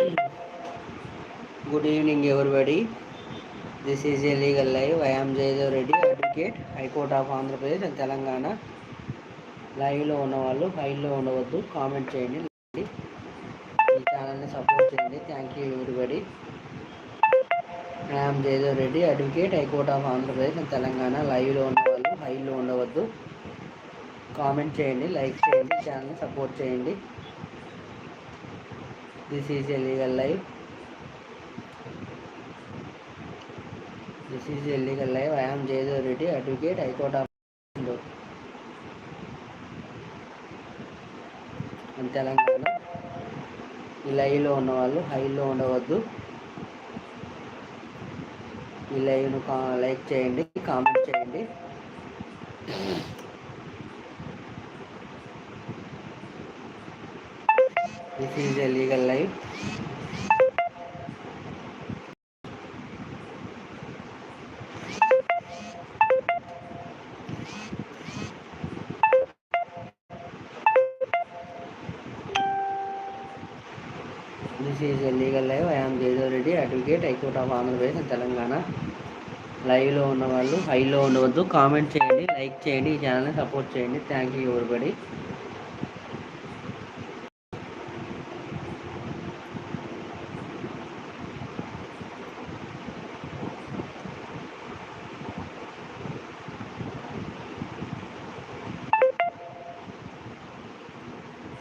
Good evening, everybody. This is a legal live. I am Jayadev Reddy, advocate, High Court of Andhra Pradesh and Telangana. లైవ్లో ఉన్నవాళ్ళు హైలో ఉండవద్దు, comment చేయండి, ఈ ఛానల్ని సపోర్ట్ చేయండి. Thank you everybody. I am Jayadev Reddy, advocate, high court of Andhra Pradesh and Telangana. లైవ్లో ఉన్నవాళ్ళు హైలో ఉండవద్దు, కామెంట్ చేయండి, లైక్ చేయండి, ఛానల్ని సపోర్ట్ చేయండి. This is a legal live. This is a legal live. I am Jayadev Reddy, advocate, High Court of and Telangana. ఈ లైవ్లో ఉన్నవాళ్ళు హైలో ఉండవద్దు. ఈ లైవ్ను లైక్ చేయండి, కామెంట్ చేయండి. This is a legal live. This is a legal live. I am Jayadev Reddy, advocate, High Court of Andhra Pradesh and Telangana. లైవ్లో ఉన్నవాళ్ళు హైలో ఉండవద్దు, కామెంట్ చేయండి, లైక్ చేయండి, ఈ ఛానల్ని సపోర్ట్ చేయండి. Thank you everybody.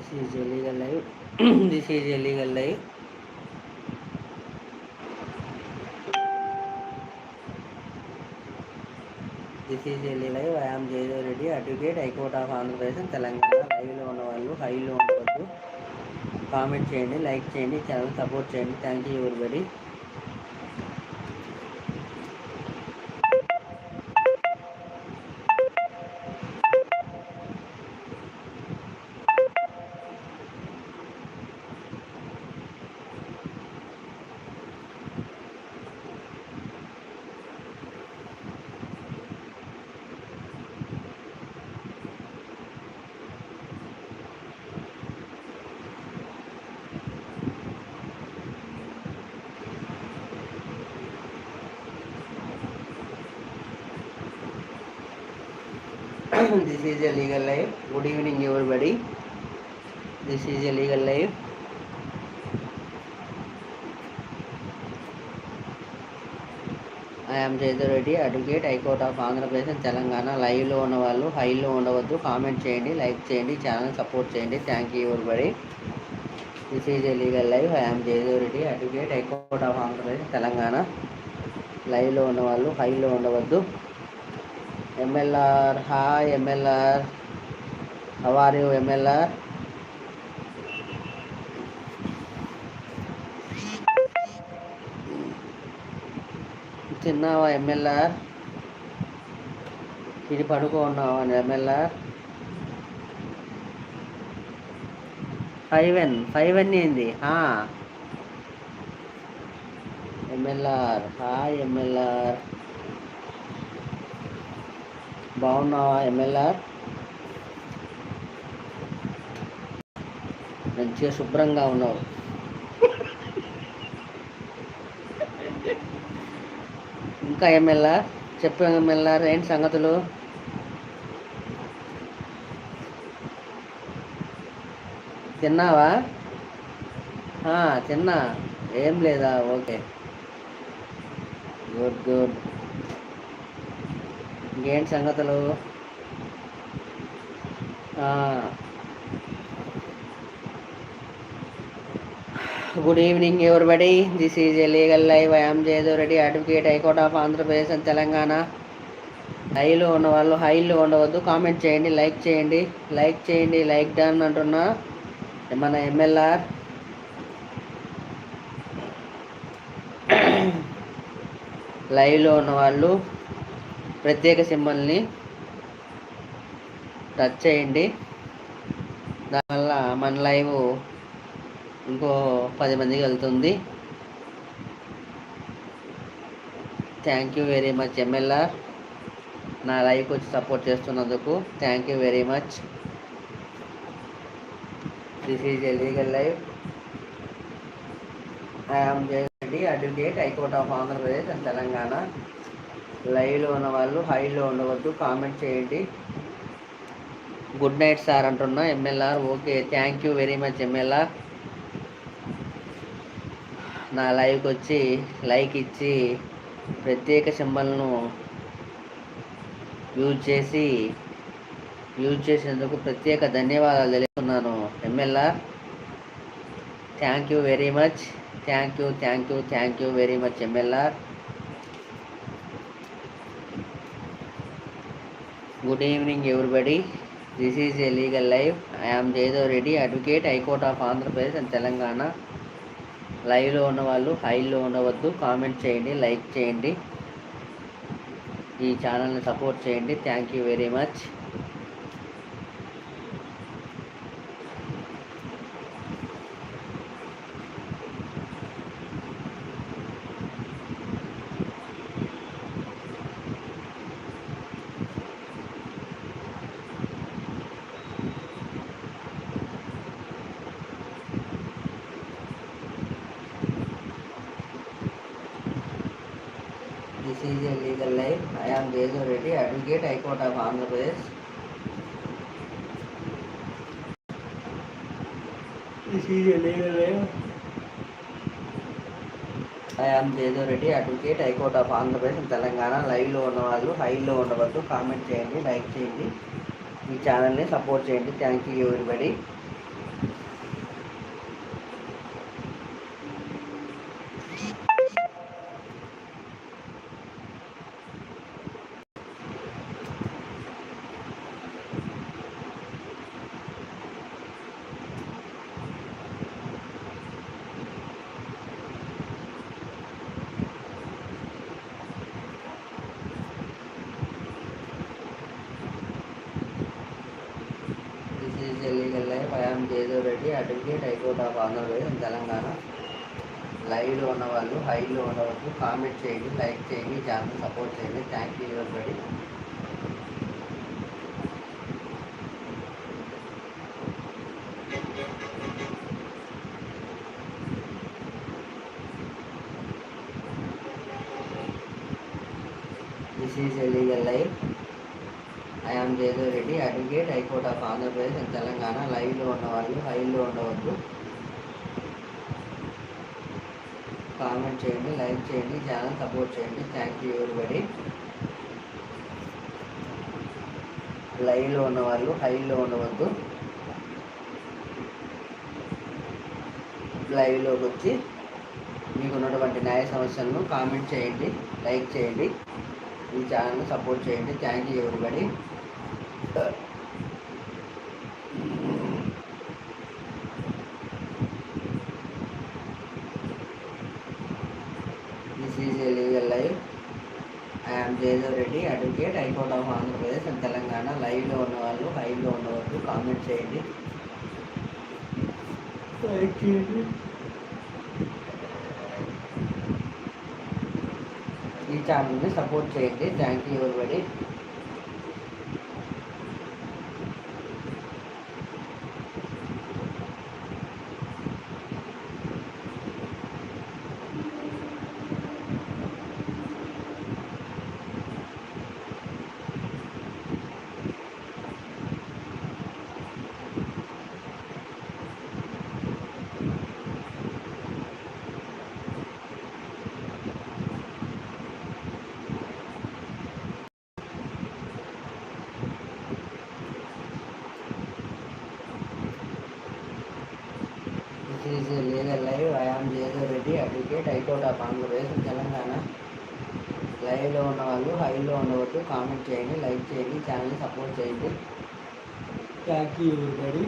This is a legal live. This is a legal live. This is a legal live. I am Jayadev Reddy, advocate, High Court of Andhra Pradesh and Telangana. లైవ్లో ఉన్నవాళ్ళు హైలో ఉండవద్దు, comment చేయండి, like చేయండి, channel support చేయండి. Thank you everybody. This is a legal live. Good evening everybody. This is a legal live. I am Jayadev Reddy, advocate, High Court of Andhra Pradesh and Telangana. లైవ్లో ఉన్నవాళ్ళు హైలో ఉండవద్దు, comment చేయండి, like చేయండి, channel support చేయండి. Thank you everybody. This is a legal live. I am Jayadev Reddy, advocate, high court of Andhra Pradesh Telangana. లైవ్లో ఉన్నవాళ్ళు హైలో ఉండవద్దు. MLR, hi MLR, how are you MLR? తిన్నావా MLR? ఇది పడుకున్నావా MLR? 5N ఏంది? MLR, హాయ్ MLR, బాగున్నావా MLR? మంచిగా శుభ్రంగా ఉన్నావు. ఇంకా MLR చెప్పు MLR, ఏంటి సంగతులు? తిన్నావా? తిన్నా. ఏం లేదా? Okay, good good. ఇంకేంటి సంగతులు? Good evening everybody. This is a legal live. I am Jayadev Reddy, advocate, high court of Andhra Pradesh and Telangana. హైలో ఉన్నవాళ్ళు హైలో ఉండవద్దు, కామెంట్ చేయండి, లైక్ చేయండి, లైక్ చేయండి, లైక్ డన్ అంటున్నా. మన MLR లైవ్లో ఉన్నవాళ్ళు ప్రత్యేక సింబల్ని టచ్ చేయండి. దానివల్ల మన లైవ్ ఇంకో 10 మందికి వెళ్తుంది. Thank you very much MLR, నా లైవ్కి వచ్చి సపోర్ట్ చేస్తున్నందుకు. Thank you very much. This is a legal live. I'm Jayareddy, advocate, high court of Andhra Pradesh and Telangana. లైవ్లో ఉన్న వాళ్ళు హైలో ఉండవద్దు, కామెంట్ చేయండి. గుడ్ నైట్ సార్ అంటున్నా MLR. Okay, thank you very much MLR. నా లైవ్కి వచ్చి లైక్ ఇచ్చి ప్రత్యేక సింబల్ను యూజ్ చేసేందుకు ప్రత్యేక ధన్యవాదాలు తెలుపుతున్నాను MLR. Thank you very much. Thank you very much MLR. Good evening everybody. This is a legal live. I am Jayadev Reddy, advocate, high court of Andhra Pradesh and Telangana. లైవ్లో ఉన్నవాళ్ళు హైలో ఉండవద్దు, కామెంట్ చేయండి, లైక్ చేయండి, ఈ ఛానల్ని సపోర్ట్ చేయండి. Thank you very much. This is a legal life. I am Jason Reddy, Advocate, High Court of Andhra Pradesh. This is a legal life. I am Jason Reddy, Advocate, High Court of Andhra Pradesh and Telangana. లైవ్లో ఉన్న వాళ్ళు హైలో ఉండవద్దు, comment చేయండి, like చేయండి, ఈ ఛానల్ని support చేయండి. Thank you everybody. This is a legal life. I am Jason Reddy, Advocate, High Court of Andhra Pradesh and Telangana. లైవ్లో ఉన్న వాళ్ళు హైలో ఉండవద్దు, కామెంట్ చేయండి, లైక్ చేయండి, ఛానల్ సపోర్ట్ చేయండి. Thank you everybody. This is a legal life. I am Jayadev Reddy, advocate, high court of Andhra Pradesh and Telangana. లైవ్లో ఉన్న వాళ్ళు హైలో ఉండవద్దు, కామెంట్ చేయండి, లైక్ చేయండి, ఛానల్ సపోర్ట్ చేయండి. Thank you everybody. లైవ్లో ఉన్న వాళ్ళు హైలో ఉండవద్దు, లైవ్లోకి వచ్చి మీకు ఉన్నటువంటి న్యాయ సమస్యలను కామెంట్ చేయండి, లైక్ చేయండి, ఈ ఛానల్ని సపోర్ట్ చేయండి. Thank you everybody. This is a legal live. I am Jayadev Reddy, advocate, high court of Andhra Pradesh and Telangana. లైవ్లో ఉన్న వాళ్ళు హైలో ఉండవద్దు, కామెంట్ చేయండి, లైక్ చేయండి, ఈ ఛానల్ని సపోర్ట్ చేయండి. Thank you everybody. This is a legal live. I am Jason Reddy, Advocate, High Court of Andhra Pradesh and Telangana. లైవ్లో ఉన్న వాళ్ళు హైలో ఉండవద్దు, కామెంట్ చేయండి, లైక్ చేయండి, ఛానల్ని సపోర్ట్ చేయండి. Thank you everybody.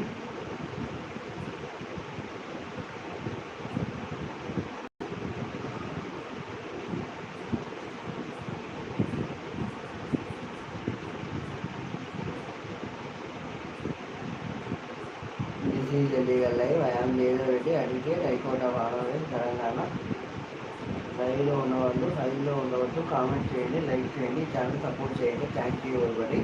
This is a legal live. I am Jason Reddy, Advocate, High Court of Andhra Pradesh, Telangana. లైవ్లో ఉన్నవాళ్ళు హైలో ఉండవద్దు, కామెంట్ చేయండి, లైక్ చేయండి, ఛానల్ సపోర్ట్ చేయండి. Thank you everybody.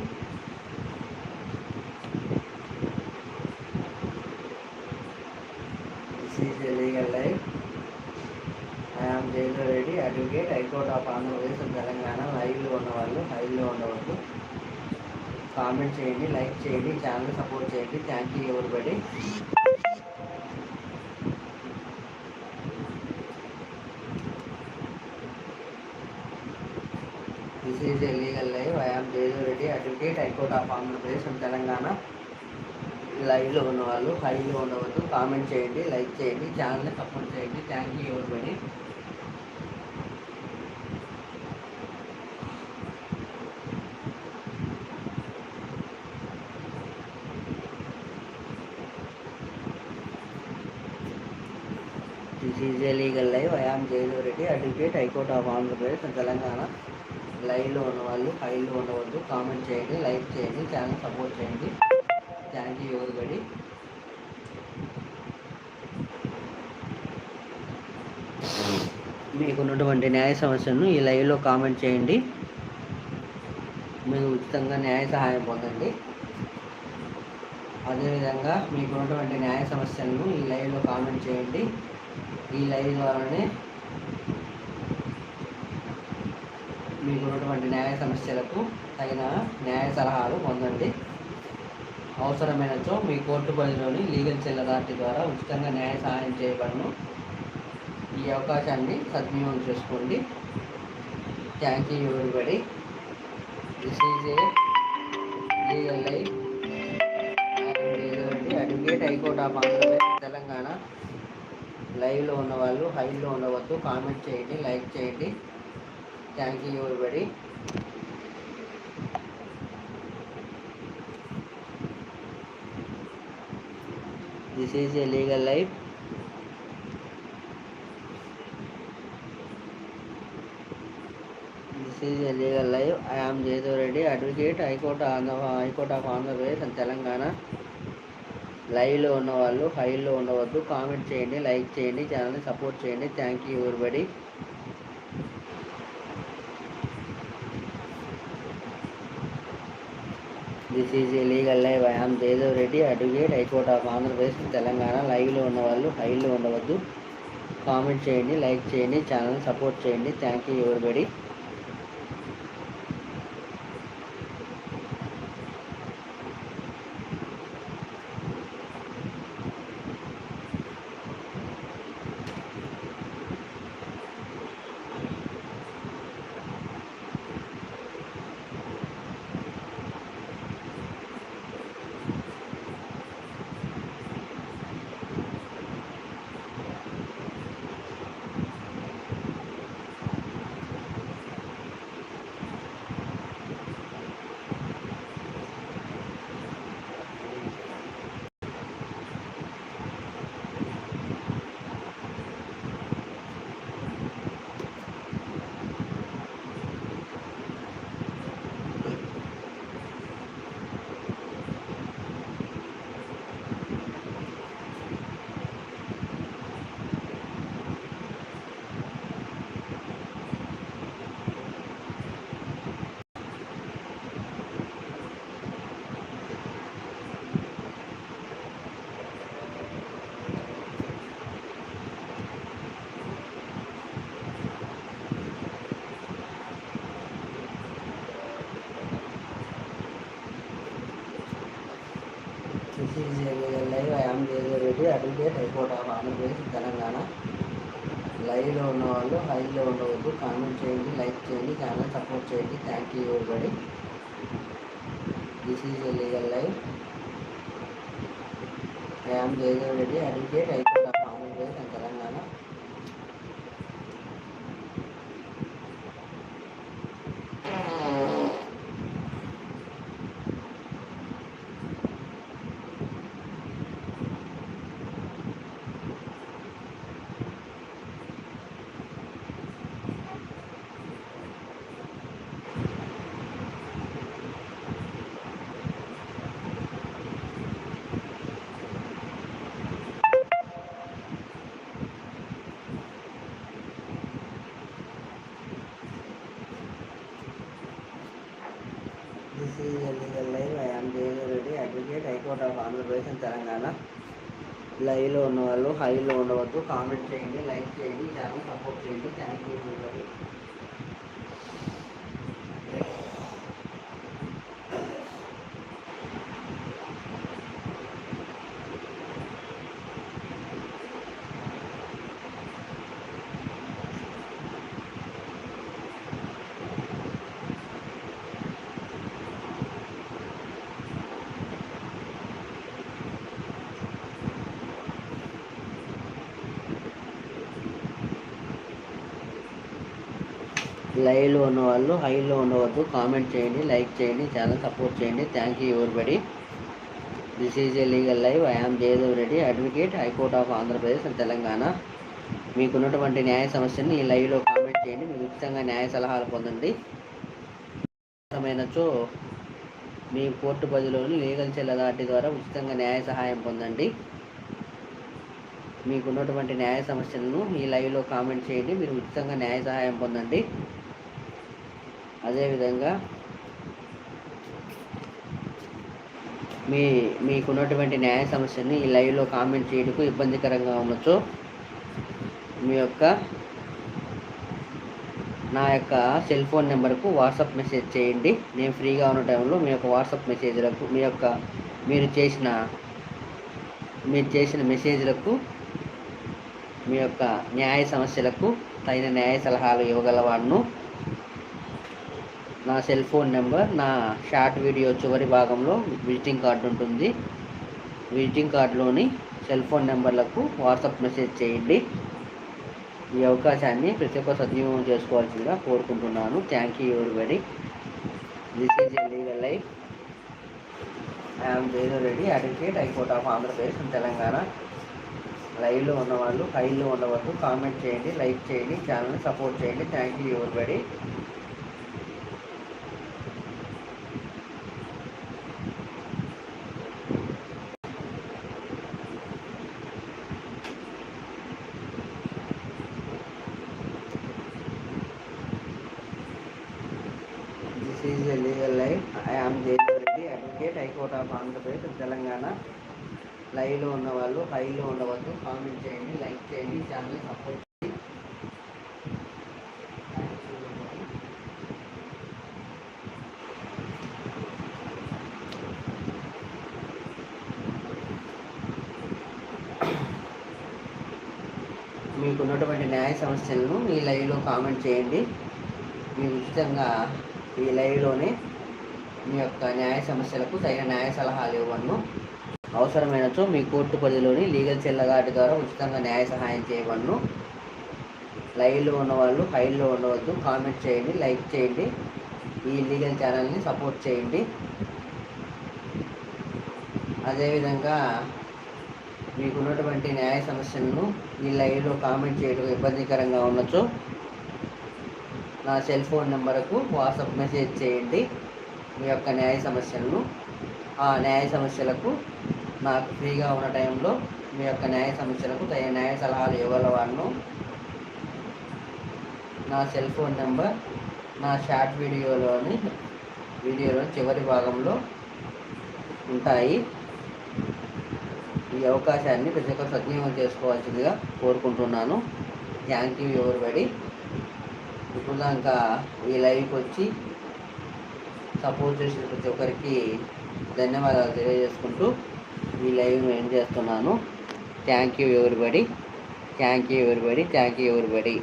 This is a legal live. Advocate high court of Andhra Pradesh Telangana. లైవ్లో ఉన్నవాళ్ళు హైలో ఉండవద్దు. కామెంట్ చేయండి, లైక్ చేయండి, ఛానల్ సపోర్ట్ చేయండి. Thank you everybody. This is a legal live. I am Jayadev Reddy, advocate high court of Andhra Pradesh Telangana. లైవ్లో ఉన్నవాళ్ళు హైలో ఉండవద్దు. కామెంట్ చేయండి, లైక్ చేయండి, ఛానల్ని సపోర్ట్ చేయండి. Thank you everybody. This is a legal live. I am Jayadev Reddy, advocate high court of Andhra Pradesh Telangana. లైవ్లో ఉన్నవాళ్ళు హైలో ఉండవద్దు. కామెంట్ చేయండి, లైక్ చేయండి, ఛానల్ సపోర్ట్ చేయండి. Thank you everybody. మీకున్నటువంటి న్యాయ సమస్యను ఈ లైవ్లో కామెంట్ చేయండి. మీరు ఉచితంగా న్యాయ సహాయం పొందండి. అదేవిధంగా మీకున్నటువంటి న్యాయ సమస్యలను ఈ లైవ్లో కామెంట్ చేయండి. ఈ లైవ్ ద్వారానే మీకున్నటువంటి న్యాయ సమస్యలకు తగిన న్యాయ సలహాలు పొందండి. అవసరమైనచో మీ కోర్టు పరిధిలోని లీగల్ సెల్ అథారిటీ ద్వారా ఉచితంగా న్యాయ సహాయం చేయబడను. ఈ అవకాశాన్ని సద్వినియోగం చేసుకోండి. Thank you everybody. This is a legal live. Advocate high court of Andhra Pradesh Telangana. లైవ్లో ఉన్నవాళ్ళు హైలో ఉండవద్దు. కామెంట్ చేయండి, లైక్ చేయండి. Thank you everybody. This is a legal live. This is a legal live. I am Jayadev Reddy, advocate high court of Andhra Pradesh and Telangana. లైవ్లో ఉన్నవాళ్ళు హైలో ఉండవద్దు. కామెంట్ చేయండి, లైక్ చేయండి, ఛానల్ని సపోర్ట్ చేయండి. Thank you everybody. This is a legal live. I am Jayadev Reddy, advocate high court of Andhra Pradesh Telangana. లైవ్లో ఉన్నవాళ్ళు హైలో ఉండవద్దు. కామెంట్ చేయండి, లైక్ చేయండి, ఛానల్ని సపోర్ట్ చేయండి. Thank you everybody. This is a legal live. I am Jayadev Reddy, advocate high court of Andhra Pradesh Telangana. లైవ్లో ఉన్నవాళ్ళు హైలో ఉండవద్దు. కామెంట్ చేయండి, లైక్ చేయండి, ఛానల్ సపోర్ట్ చేయండి. Thank you everybody. This is a legal live. I am Jayadev Reddy, advocate high court of Andhra Pradesh and Telangana. This is a legal live. I am Jayadev Reddy, advocate high court of Andhra Pradesh and Telangana. లైవ్లో ఉన్న వాళ్ళు హైలో ఉండవద్దు, కామెంట్ చేయండి, లైక్ చేయండి, ఛానల్ సపోర్ట్ చేయండి. Thank you. లైవ్లో ఉన్న వాళ్ళు హైలో ఉండవద్దు, కామెంట్ చేయండి, లైక్ చేయండి, ఛానల్ సపోర్ట్ చేయండి. Thank you everybody. This is a legal live. I am Jayadev Reddy, advocate, high court of Andhra Pradesh and Telangana. మీకున్నటువంటి న్యాయ సమస్యని ఈ లైవ్లో కామెంట్ చేయండి. మీరు ఉచితంగా న్యాయ సలహాలు పొందండి. అవసరమైనచో మీ కోర్టు పరిధిలోని లీగల్ సెల్ అథారిటీ ద్వారా ఉచితంగా న్యాయ సహాయం పొందండి. మీకున్నటువంటి న్యాయ సమస్యలను ఈ లైవ్లో కామెంట్ చేయండి. మీరు ఉచితంగా న్యాయ సహాయం పొందండి. అదేవిధంగా మీకున్నటువంటి న్యాయ సమస్యని ఈ లైవ్లో కామెంట్ చేయడానికి ఇబ్బందికరంగా ఉండొచ్చు, నా యొక్క సెల్ ఫోన్ నెంబర్కు వాట్సాప్ మెసేజ్ చేయండి. నేను ఫ్రీగా ఉన్న టైంలో మీ యొక్క వాట్సాప్ మెసేజ్లకు మీరు చేసిన మెసేజ్లకు మీ యొక్క న్యాయ సమస్యలకు తగిన న్యాయ సలహాలు ఇవ్వగలవాడును. నా సెల్ ఫోన్ నెంబర్ నా షార్ట్ వీడియో చివరి భాగంలో విజిటింగ్ కార్డు ఉంటుంది. విజిటింగ్ కార్డులోని సెల్ ఫోన్ నెంబర్లకు వాట్సాప్ మెసేజ్ చేయండి. ఈ అవకాశాన్ని ప్రతి ఒక్క సద్వినియోగం చేసుకోవాల్సిందిగా కోరుకుంటున్నాను. Thank you everybody. This is a legal life. I'm Jayadev Reddy, advocate, high court of Andhra Pradesh Telangana. లైవ్లో ఉన్నవాళ్ళు హైలో ఉండవద్దు, కామెంట్ చేయండి, లైక్ చేయండి, ఛానల్ని సపోర్ట్ చేయండి. Thank you everybody. This is a legal life. I am Jaydev Reddy, advocate, High Court of Andhra Pradesh, Telangana. లైవ్లో ఉన్న వాళ్ళు హైలో ఉండవద్దు, కామెంట్ చేయండి, లైక్ చేయండి, ఛానల్ సపోర్ట్ చేయండి. మీకున్నటువంటి న్యాయ సమస్యలను ఈ లైవ్లో కామెంట్ చేయండి. మీరు ఉచితంగా ఈ లైవ్లోనే మీ యొక్క న్యాయ సమస్యలకు తగిన న్యాయ సలహాలు ఇవ్వను. అవసరమైనచో మీ కోర్టు పరిధిలోని లీగల్ సెల్ అథారిటీ ద్వారా ఉచితంగా న్యాయ సహాయం చేయబడును. లైవ్లో ఉన్నవాళ్ళు హైలో ఉండవద్దు, కామెంట్ చేయండి, లైక్ చేయండి, ఈ లీగల్ ఛానల్ని సపోర్ట్ చేయండి. అదేవిధంగా మీకున్నటువంటి న్యాయ సమస్యలను ఈ లైవ్లో కామెంట్ చేయడం ఇబ్బందికరంగా ఉండొచ్చు, నా సెల్ ఫోన్ నెంబర్కు వాట్సాప్ మెసేజ్ చేయండి మీ యొక్క న్యాయ సమస్యలను. ఆ న్యాయ సమస్యలకు నాకు ఫ్రీగా ఉన్న టైంలో మీ యొక్క న్యాయ సమస్యలకు తగిన న్యాయ సలహాలు ఇవ్వగలవాడును. నా సెల్ ఫోన్ నెంబర్ నా షార్ట్ వీడియోలో చివరి భాగంలో ఉంటాయి. ఈ అవకాశాన్ని ప్రతి ఒక్కరు సద్వినియోగం చేసుకోవాల్సిందిగా కోరుకుంటున్నాను. Thank you everybody. ఇప్పుడు దాకా ఈ లైవ్కి వచ్చి సపోర్ట్ చేసిన ప్రతి ఒక్కరికి ధన్యవాదాలు తెలియజేసుకుంటూ ఈ లైవ్ను ఎండ్ చేస్తున్నాను. Thank you everybody. Thank you everybody. Thank you everybody.